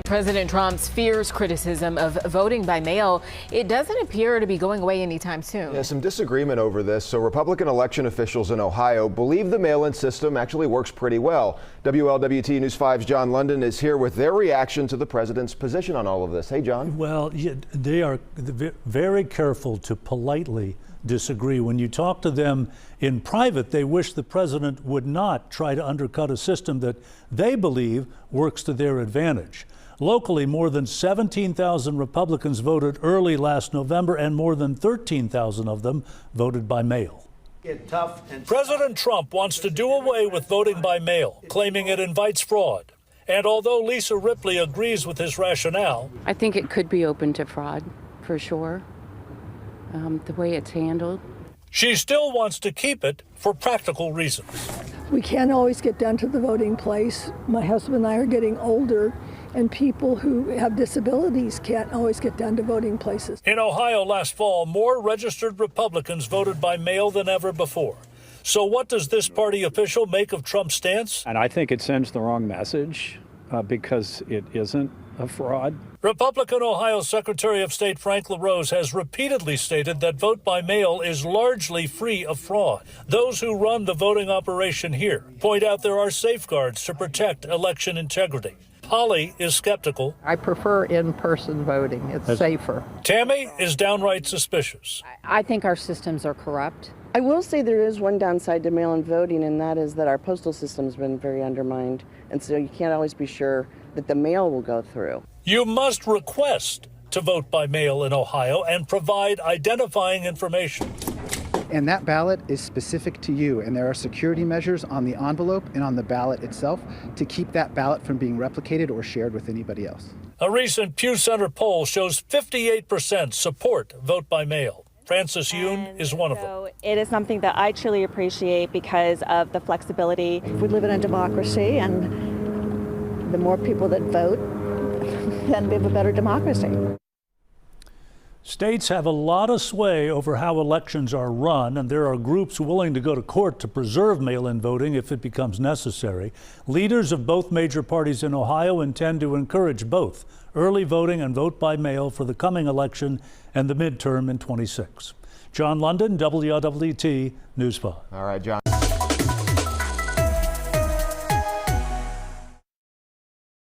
President Trump's fierce criticism of voting by mail, it doesn't appear to be going away anytime soon. Yeah, some disagreement over this. So Republican election officials in Ohio believe the mail-in system actually works pretty well. WLWT News 5's John London is here with their reaction to the president's position on all of this. Hey, John. Well, they are very careful to politely disagree. When you talk to them in private, they wish the president would not try to undercut a system that they believe works to their advantage. Locally, more than 17,000 Republicans voted early last November, and more than 13,000 of them voted by mail. President Trump wants to do away with voting by mail, claiming it invites fraud. And although Lisa Ripley agrees with his rationale, I think it could be open to fraud, for sure, the way it's handled. She still wants to keep it for practical reasons. We can't always get down to the voting place. My husband and I are getting older, and people who have disabilities can't always get down to voting places. In Ohio last fall, more registered Republicans voted by mail than ever before. So what does this party official make of Trump's stance? And I think it sends the wrong message because it isn't a fraud. Republican Ohio Secretary of State Frank LaRose has repeatedly stated that vote by mail is largely free of fraud. Those who run the voting operation here point out there are safeguards to protect election integrity. Holly is skeptical. I prefer in-person voting. It's safer. Tammy is downright suspicious. I think our systems are corrupt. I will say there is one downside to mail-in voting, and that is that our postal system's been very undermined, and so you can't always be sure that the mail will go through. You must request to vote by mail in Ohio and provide identifying information. And that ballot is specific to you, and there are security measures on the envelope and on the ballot itself to keep that ballot from being replicated or shared with anybody else. A recent Pew Center poll shows 58% support vote by mail. Frances Yoon is one of them. It is something that I truly appreciate because of the flexibility. We live in a democracy, and the more people that vote, then we have a better democracy. States have a lot of sway over how elections are run, and there are groups willing to go to court to preserve mail-in voting if it becomes necessary. Leaders of both major parties in Ohio intend to encourage both early voting and vote by mail for the coming election and the midterm in '26. John London, WLWT News 5. All right, John.